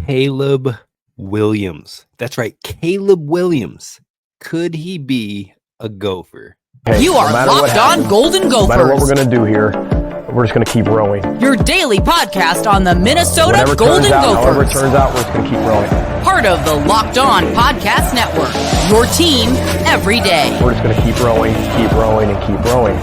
Caleb Williams. That's right, Caleb Williams. Could he be a Gopher? Hey, You are Locked On Golden Gophers. No matter what we're going to do here, we're just going to keep rowing. Your daily podcast on the Minnesota Golden Gophers. However it turns out, we're just going to keep rowing. Part of the Locked On Podcast Network. Your team every day. We're just going to keep rowing, and keep rowing.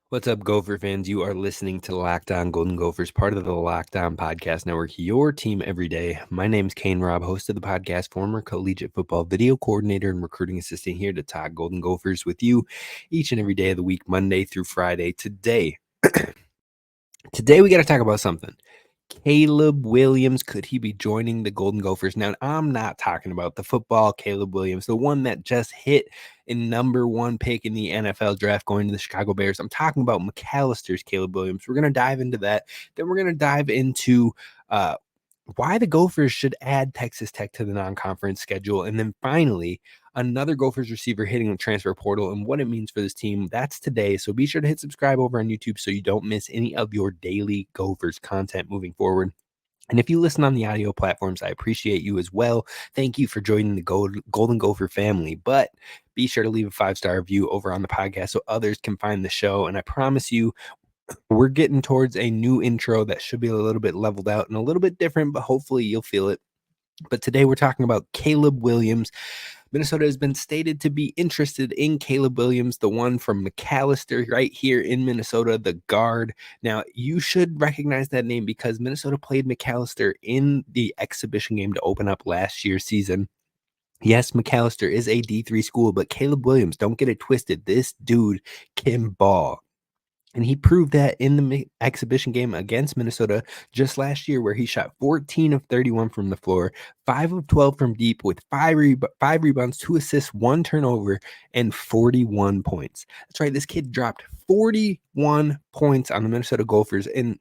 What's up, Gopher fans? You are listening to Locked On Golden Gophers, part of the Locked On Podcast Network, your team every day. My name's Kane Rob, host of the podcast, former collegiate football video coordinator and recruiting assistant here to talk Golden Gophers with you each and every day of the week, Monday through Friday. Today we got to talk about something. Caleb Williams, could he be joining the Golden Gophers? Now, I'm not talking about the football Caleb Williams, the one that just hit in number one pick in the NFL draft going to the Chicago Bears. I'm talking about Macalester's Caleb Williams. We're going to dive into that. Then we're going to dive into why the Gophers should add Texas Tech to the non-conference schedule. And then finally, another Gophers receiver hitting the transfer portal and what it means for this team. That's today. So be sure to hit subscribe over on YouTube so you don't miss any of your daily Gophers content moving forward. And if you listen on the audio platforms, I appreciate you as well. Thank you for joining the Golden Gopher family. But be sure to leave a 5-star review over on the podcast so others can find the show. And I promise you, we're getting towards a new intro that should be a little bit leveled out and a little bit different, but hopefully you'll feel it. But today we're talking about Caleb Williams. Minnesota has been stated to be interested in Caleb Williams, the one from Macalester right here in Minnesota, the guard. Now, you should recognize that name because Minnesota played Macalester in the exhibition game to open up last year's season. Yes, Macalester is a D3 school, but Caleb Williams, don't get it twisted. This dude can ball. And he proved that in the exhibition game against Minnesota just last year, where he shot 14 of 31 from the floor, 5 of 12 from deep with five rebounds, 2 assists, 1 turnover, and 41 points. That's right. This kid dropped 41 points on the Minnesota Gophers. And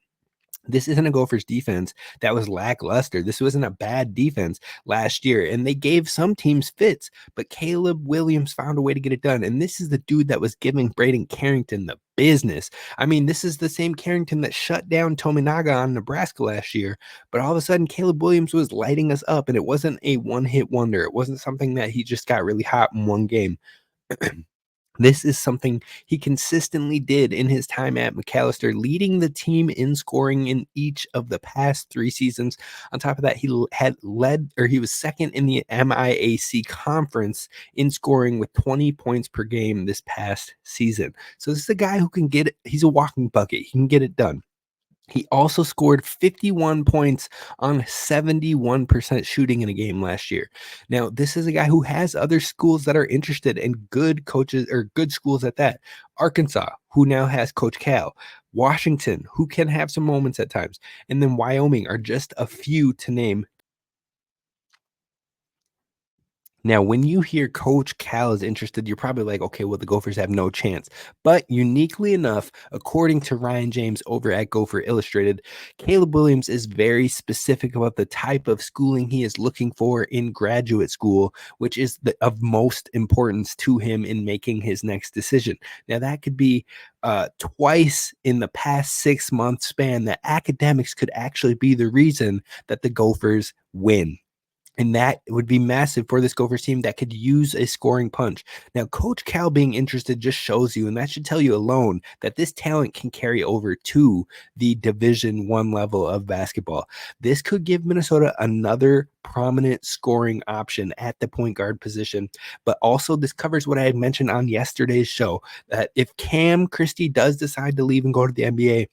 this isn't a Gophers defense that was lackluster. This wasn't a bad defense last year, and they gave some teams fits, but Caleb Williams found a way to get it done. And this is the dude that was giving Braden Carrington the business. I mean, this is the same Carrington that shut down Tominaga on Nebraska last year, but all of a sudden Caleb Williams was lighting us up, and it wasn't a one-hit wonder. It wasn't something that he just got really hot in one game. This is something he consistently did in his time at Macalester, leading the team in scoring in each of the past 3 seasons. On top of that, he was second in the MIAC conference in scoring with 20 points per game this past season. So this is a guy who can get it. He's a walking bucket. He can get it done. He also scored 51 points on 71% shooting in a game last year. Now, this is a guy who has other schools that are interested in good coaches or good schools at that. Arkansas, who now has Coach Cal. Washington, who can have some moments at times. And then Wyoming are just a few to name. Now, when you hear Coach Cal is interested, you're probably like, okay, well, the Gophers have no chance. But uniquely enough, according to Ryan James over at Gopher Illustrated, Caleb Williams is very specific about the type of schooling he is looking for in graduate school, which is of most importance to him in making his next decision. Now, that could be twice in the past 6-month span that academics could actually be the reason that the Gophers win. And that would be massive for this Gophers team that could use a scoring punch. Now, Coach Cal being interested just shows you, and that should tell you alone, that this talent can carry over to the Division I level of basketball. This could give Minnesota another prominent scoring option at the point guard position. But also, this covers what I had mentioned on yesterday's show, that if Cam Christie does decide to leave and go to the NBA,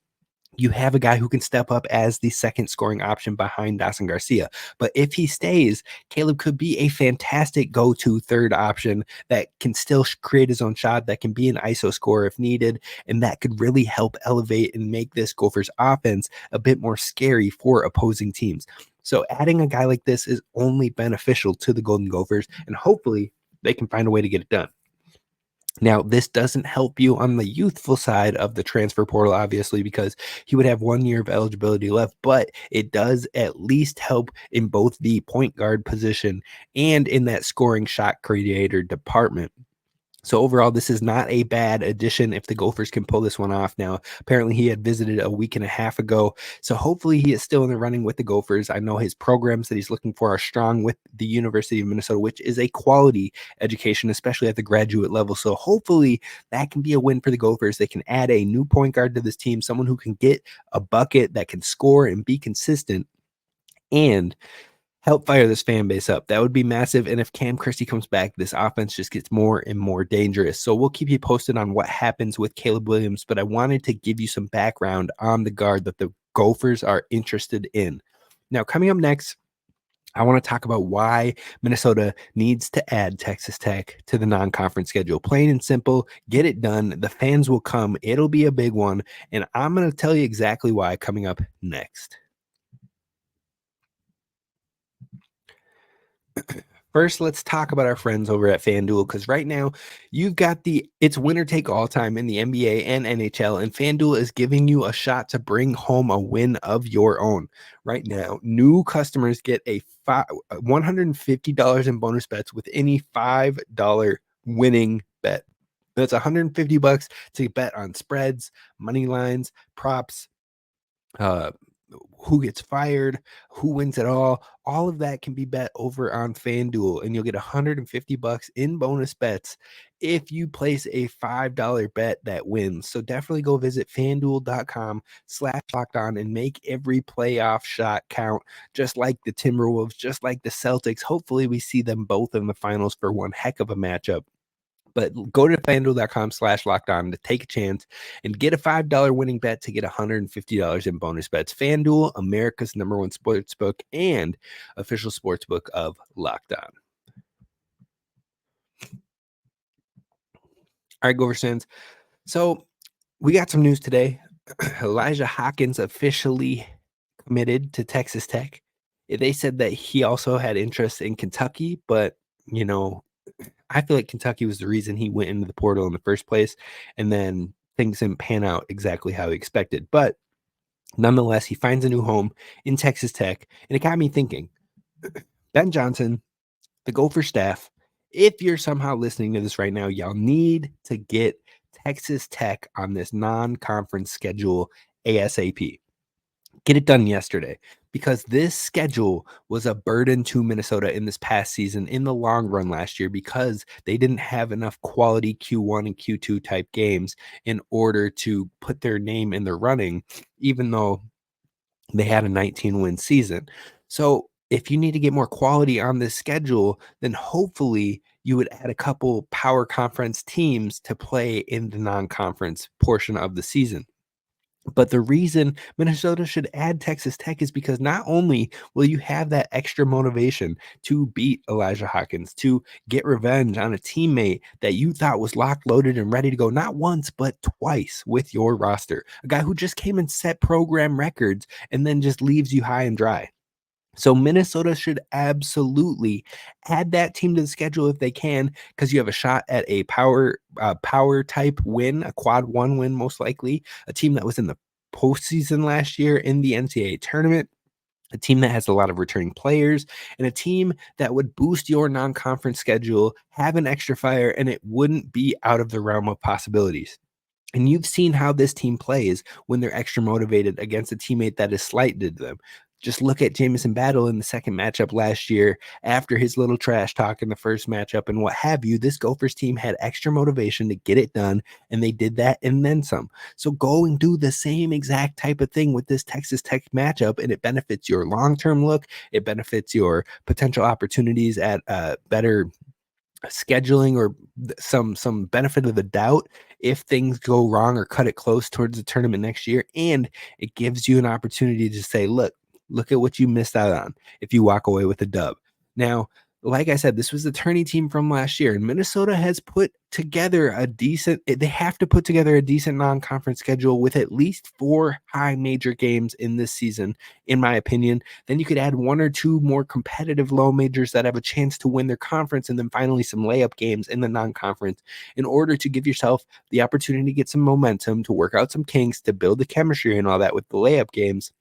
you have a guy who can step up as the second scoring option behind Dawson Garcia. But if he stays, Caleb could be a fantastic go-to third option that can still create his own shot, that can be an ISO scorer if needed, and that could really help elevate and make this Gophers offense a bit more scary for opposing teams. So adding a guy like this is only beneficial to the Golden Gophers, and hopefully they can find a way to get it done. Now, this doesn't help you on the youthful side of the transfer portal, obviously, because he would have 1 year of eligibility left, but it does at least help in both the point guard position and in that scoring shot creator department. So overall, this is not a bad addition if the Gophers can pull this one off. Now, apparently he had visited a week and a half ago, so hopefully he is still in the running with the Gophers. I know his programs that he's looking for are strong with the University of Minnesota, which is a quality education, especially at the graduate level. So hopefully that can be a win for the Gophers. They can add a new point guard to this team, someone who can get a bucket, that can score and be consistent, and help fire this fan base up. That would be massive. And if Cam Christie comes back, this offense just gets more and more dangerous. So we'll keep you posted on what happens with Caleb Williams, but I wanted to give you some background on the guard that the Gophers are interested in. Now, coming up next, I want to talk about why Minnesota needs to add Texas Tech to the non-conference schedule. Plain and simple, get it done. The fans will come. It'll be a big one. And I'm going to tell you exactly why coming up next. First, let's talk about our friends over at FanDuel, because right now you've got it's winner take all time in the NBA and NHL, and FanDuel is giving you a shot to bring home a win of your own. Right now, new customers get a $150 in bonus bets with any $5 winning bet. That's $150 to bet on spreads, money lines, props, who gets fired, who wins it all of that can be bet over on FanDuel, and you'll get $150 in bonus bets if you place a $5 bet that wins. So definitely go visit FanDuel.com/lockedon and make every playoff shot count, just like the Timberwolves, just like the Celtics. Hopefully we see them both in the finals for one heck of a matchup. But go to FanDuel.com/lockedon to take a chance and get a $5 winning bet to get $150 in bonus bets. FanDuel, America's #1 sportsbook and official sportsbook of Locked On. All right, Gophers fans. So we got some news today. Elijah Hawkins officially committed to Texas Tech. They said that he also had interest in Kentucky, but, I feel like Kentucky was the reason he went into the portal in the first place, and then things didn't pan out exactly how he expected. But nonetheless, he finds a new home in Texas Tech, and it got me thinking, Ben Johnson, the Gopher staff, if you're somehow listening to this right now, y'all need to get Texas Tech on this non-conference schedule ASAP. Get it done yesterday, because this schedule was a burden to Minnesota in this past season in the long run last year, because they didn't have enough quality Q1 and Q2 type games in order to put their name in the running, even though they had a 19-win season. So if you need to get more quality on this schedule, then hopefully you would add a couple power conference teams to play in the non-conference portion of the season. But the reason Minnesota should add Texas Tech is because not only will you have that extra motivation to beat Elijah Hawkins, to get revenge on a teammate that you thought was locked, loaded, and ready to go, not once, but twice with your roster, a guy who just came and set program records and then just leaves you high and dry. So Minnesota should absolutely add that team to the schedule if they can, because you have a shot at a power type win, a quad one win, most likely, a team that was in the postseason last year in the NCAA tournament, a team that has a lot of returning players, and a team that would boost your non-conference schedule, have an extra fire, and it wouldn't be out of the realm of possibilities. And you've seen how this team plays when they're extra motivated against a teammate that is slighted them. Just look at Jamison Battle in the second matchup last year after his little trash talk in the first matchup and what have you. This Gophers team had extra motivation to get it done, and they did that and then some. So go and do the same exact type of thing with this Texas Tech matchup, and it benefits your long-term look. It benefits your potential opportunities at better scheduling or some benefit of the doubt if things go wrong or cut it close towards the tournament next year. And it gives you an opportunity to say, look at what you missed out on if you walk away with a dub. Now, like I said, this was the tourney team from last year, and Minnesota has put together they have to put together a decent non-conference schedule with at least 4 high major games in this season, in my opinion. Then you could add 1 or 2 more competitive low majors that have a chance to win their conference, and then finally some layup games in the non-conference in order to give yourself the opportunity to get some momentum, to work out some kinks, to build the chemistry and all that with the layup games,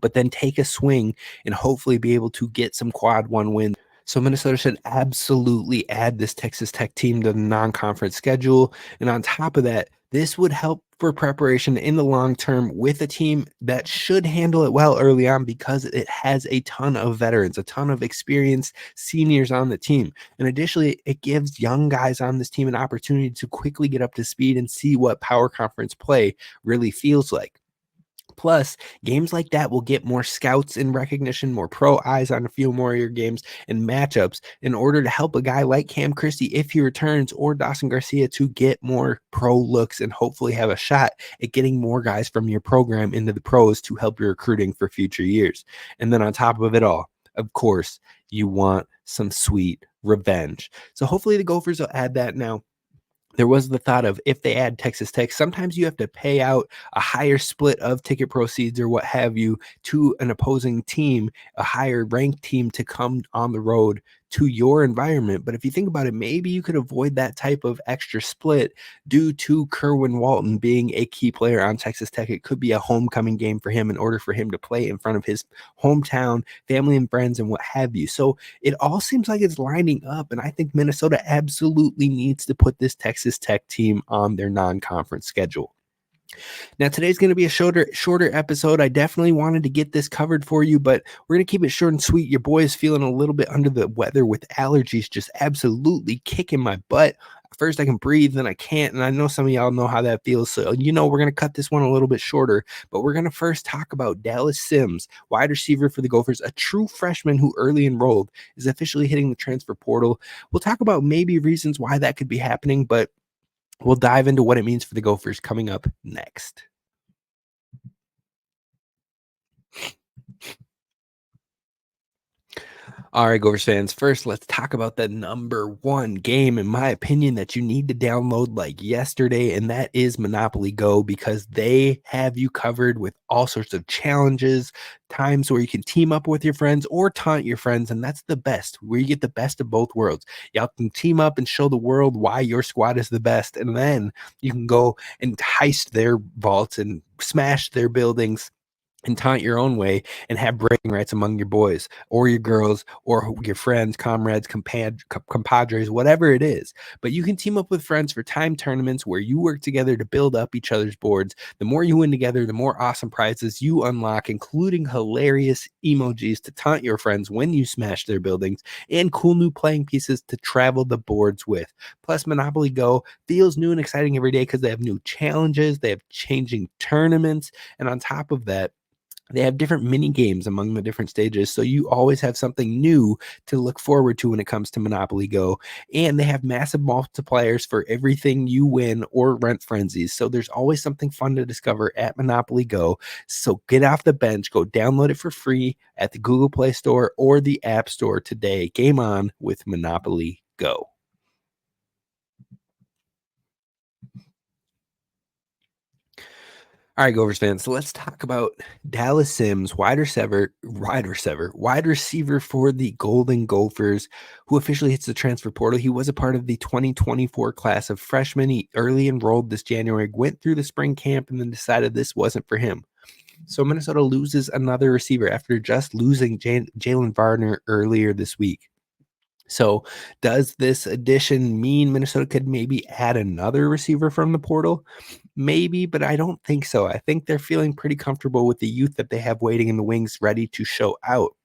but then take a swing and hopefully be able to get some quad 1 wins. So Minnesota should absolutely add this Texas Tech team to the non-conference schedule. And on top of that, this would help for preparation in the long term with a team that should handle it well early on because it has a ton of veterans, a ton of experienced seniors on the team. And additionally, it gives young guys on this team an opportunity to quickly get up to speed and see what power conference play really feels like. Plus, games like that will get more scouts in recognition, more pro eyes on a few more of your games and matchups in order to help a guy like Cam Christie, if he returns, or Dawson Garcia, to get more pro looks and hopefully have a shot at getting more guys from your program into the pros to help your recruiting for future years. And then on top of it all, of course, you want some sweet revenge. So hopefully the Gophers will add that now. There was the thought of, if they add Texas Tech, sometimes you have to pay out a higher split of ticket proceeds or what have you to an opposing team, a higher ranked team, to come on the road to your environment. But if you think about it, maybe you could avoid that type of extra split due to Kerwin Walton being a key player on Texas Tech. It could be a homecoming game for him in order for him to play in front of his hometown family and friends and what have you. So it all seems like it's lining up, and I think Minnesota absolutely needs to put this Texas Tech team on their non-conference schedule. Now, today's going to be a shorter episode. I definitely wanted to get this covered for you, but we're going to keep it short and sweet. Your boy is feeling a little bit under the weather with allergies just absolutely kicking my butt. First I can breathe, then I can't, and I know some of y'all know how that feels. So, we're going to cut this one a little bit shorter, but we're going to first talk about Dallas Sims, wide receiver for the Gophers, a true freshman who early enrolled, is officially hitting the transfer portal. We'll talk about maybe reasons why that could be happening, but we'll dive into what it means for the Gophers coming up next. All right, Gophers fans, first let's talk about the number one game, in my opinion, that you need to download like yesterday, and that is Monopoly Go, because they have you covered with all sorts of challenges, times where you can team up with your friends or taunt your friends, and that's the best, where you get the best of both worlds. Y'all can team up and show the world why your squad is the best, and then you can go and heist their vaults and smash their buildings and taunt your own way and have bragging rights among your boys or your girls or your friends, comrades, compadres, whatever it is. But you can team up with friends for time tournaments where you work together to build up each other's boards. The more you win together, the more awesome prizes you unlock, including hilarious emojis to taunt your friends when you smash their buildings, and cool new playing pieces to travel the boards with. Plus, Monopoly Go feels new and exciting every day because they have new challenges, they have changing tournaments, and on top of that, they have different mini games among the different stages, so you always have something new to look forward to when it comes to Monopoly Go. And they have massive multipliers for everything you win or rent frenzies, so there's always something fun to discover at Monopoly Go. So get off the bench, go download it for free at the Google Play Store or the App Store today. Game on with Monopoly Go. All right, Gophers fans, so let's talk about Dallas Sims, wide receiver for the Golden Gophers, who officially hits the transfer portal. He was a part of the 2024 class of freshmen. He early enrolled this January, went through the spring camp, and then decided this wasn't for him. So Minnesota loses another receiver after just losing Jalen Varner earlier this week. So does this addition mean Minnesota could maybe add another receiver from the portal? Maybe, but I don't think so. I think they're feeling pretty comfortable with the youth that they have waiting in the wings, ready to show out.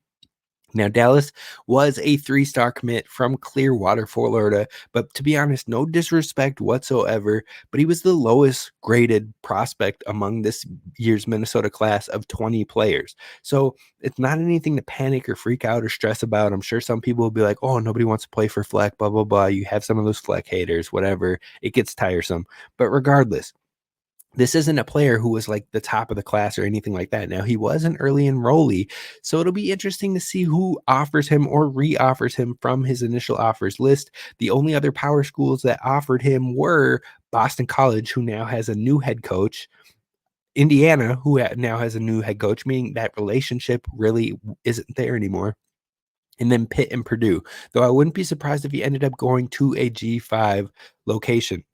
Now, Dallas was a 3-star commit from Clearwater, Florida, but to be honest, no disrespect whatsoever, but he was the lowest graded prospect among this year's Minnesota class of 20 players. So it's not anything to panic or freak out or stress about. I'm sure some people will be like, oh, nobody wants to play for Fleck, blah, blah, blah. You have some of those Fleck haters, whatever. It gets tiresome. But regardless, This isn't a player who was like the top of the class or anything like that. Now, he was an early enrollee, so it'll be interesting to see who offers him or re-offers him from his initial offers list. The only other power schools that offered him were Boston College, who now has a new head coach, Indiana, who now has a new head coach, meaning that relationship really isn't there anymore, and then Pitt and Purdue, though I wouldn't be surprised if he ended up going to a G5 location.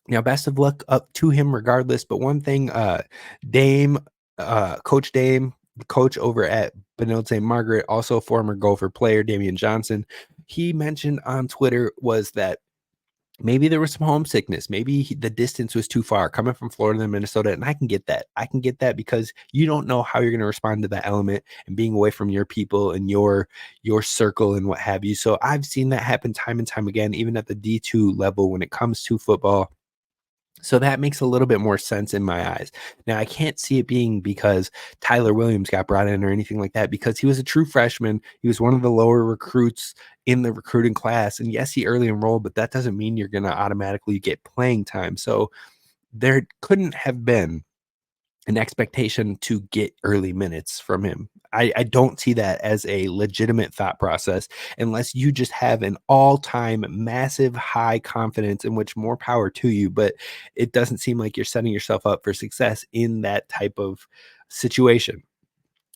Now, best of luck up to him regardless. But one thing, Coach Dame, the coach over at Benilde St. Margaret, also former Gopher player, Damian Johnson, he mentioned on Twitter was that maybe there was some homesickness. Maybe the distance was too far coming from Florida to Minnesota. And I can get that. I can get that because you don't know how you're going to respond to that element and being away from your people and your circle and what have you. So I've seen that happen time and time again, even at the D2 level when it comes to football. So that makes a little bit more sense in my eyes. Now, I can't see it being because Tyler Williams got brought in or anything like that, because he was a true freshman. He was one of the lower recruits in the recruiting class. And yes, he early enrolled, but that doesn't mean you're going to automatically get playing time. So there couldn't have been an expectation to get early minutes from him. I don't see that as a legitimate thought process unless you just have an all-time massive high confidence, in which more power to you, but it doesn't seem like you're setting yourself up for success in that type of situation.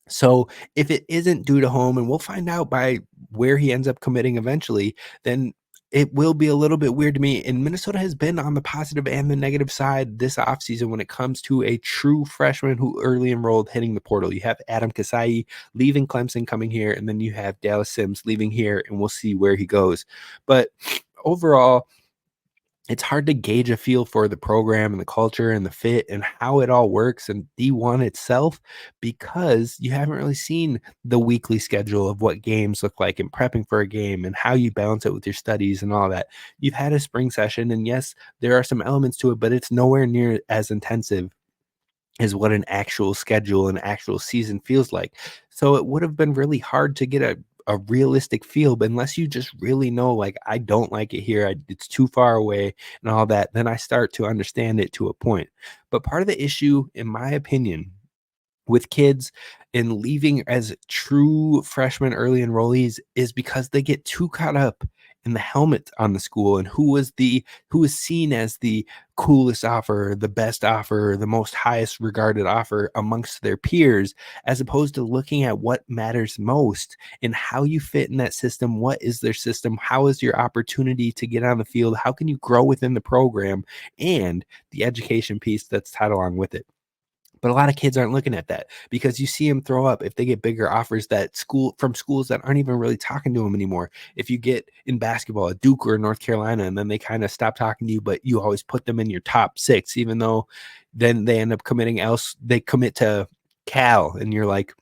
So if it isn't due to home, and we'll find out by where he ends up committing eventually, then it will be a little bit weird to me. And Minnesota has been on the positive and the negative side this offseason when it comes to a true freshman who early enrolled hitting the portal. You have Adam Kasai leaving Clemson, coming here, and then you have Dallas Sims leaving here, and we'll see where he goes. But overall, it's hard to gauge a feel for the program and the culture and the fit and how it all works and D1 itself, because you haven't really seen the weekly schedule of what games look like and prepping for a game and how you balance it with your studies and all that. You've had a spring session, and yes, there are some elements to it, but it's nowhere near as intensive is what an actual schedule and actual season feels like. So it would have been really hard to get a realistic feel, but unless you just really know, like, I don't like it here, it's too far away and all that, then I start to understand it to a point. But part of the issue, in my opinion, with kids in leaving as true freshmen early enrollees is because they get too caught up in the helmet on the school and who was seen as the coolest offer, the best offer, the most highest regarded offer amongst their peers, as opposed to looking at what matters most and how you fit in that system. What is their system? How is your opportunity to get on the field? How can you grow within the program, and the education piece that's tied along with it? But a lot of kids aren't looking at that, because you see them throw up if they get bigger offers from schools that aren't even really talking to them anymore. If you get in basketball a Duke or North Carolina, and then they kind of stop talking to you, but you always put them in your top 6, even though then they end up they commit to Cal, and you're like,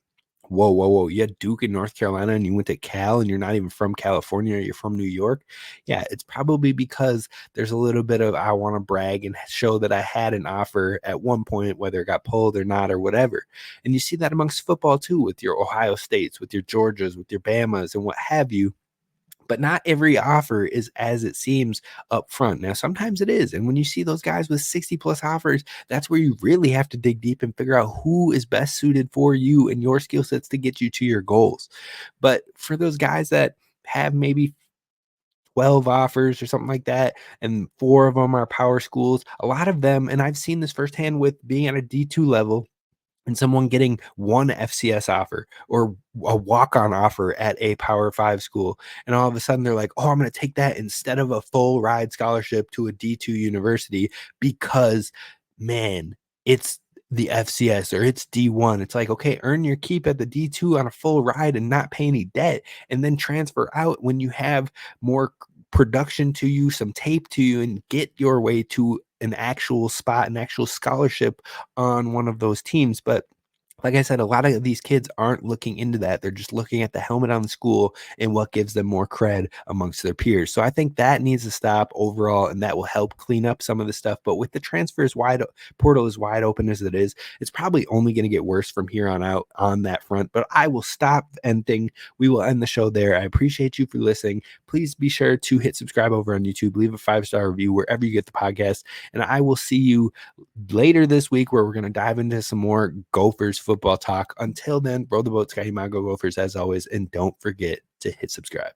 whoa. You had Duke in North Carolina and you went to Cal, and you're not even from California, you're from New York. Yeah, it's probably because there's a little bit of, I want to brag and show that I had an offer at one point, whether it got pulled or not or whatever. And you see that amongst football too, with your Ohio States, with your Georgias, with your Bamas and what have you. But not every offer is as it seems up front. Now, sometimes it is. And when you see those guys with 60 plus offers, that's where you really have to dig deep and figure out who is best suited for you and your skill sets to get you to your goals. But for those guys that have maybe 12 offers or something like that, and 4 of them are power schools, a lot of them, and I've seen this firsthand with being at a D2 level, and someone getting one FCS offer or a walk-on offer at a Power 5 school, and all of a sudden they're like, oh, I'm going to take that instead of a full ride scholarship to a D2 university because, man, it's the FCS or it's D1. It's like, okay, earn your keep at the D2 on a full ride and not pay any debt, and then transfer out when you have more production to you, some tape to you, and get your way to an actual spot, an actual scholarship on one of those teams. But like I said, a lot of these kids aren't looking into that. They're just looking at the helmet on the school and what gives them more cred amongst their peers. So I think that needs to stop overall, and that will help clean up some of the stuff. But with the transfers portal as wide open as it is, it's probably only going to get worse from here on out on that front. But I will stop ending. We will end the show there. I appreciate you for listening. please be sure to hit subscribe over on YouTube. Leave a 5-star review wherever you get the podcast. And I will see you later this week where we're going to dive into some more Gophers football talk. Until then, roll the boat, Sky Mago Gophers, as always. And don't forget to hit subscribe.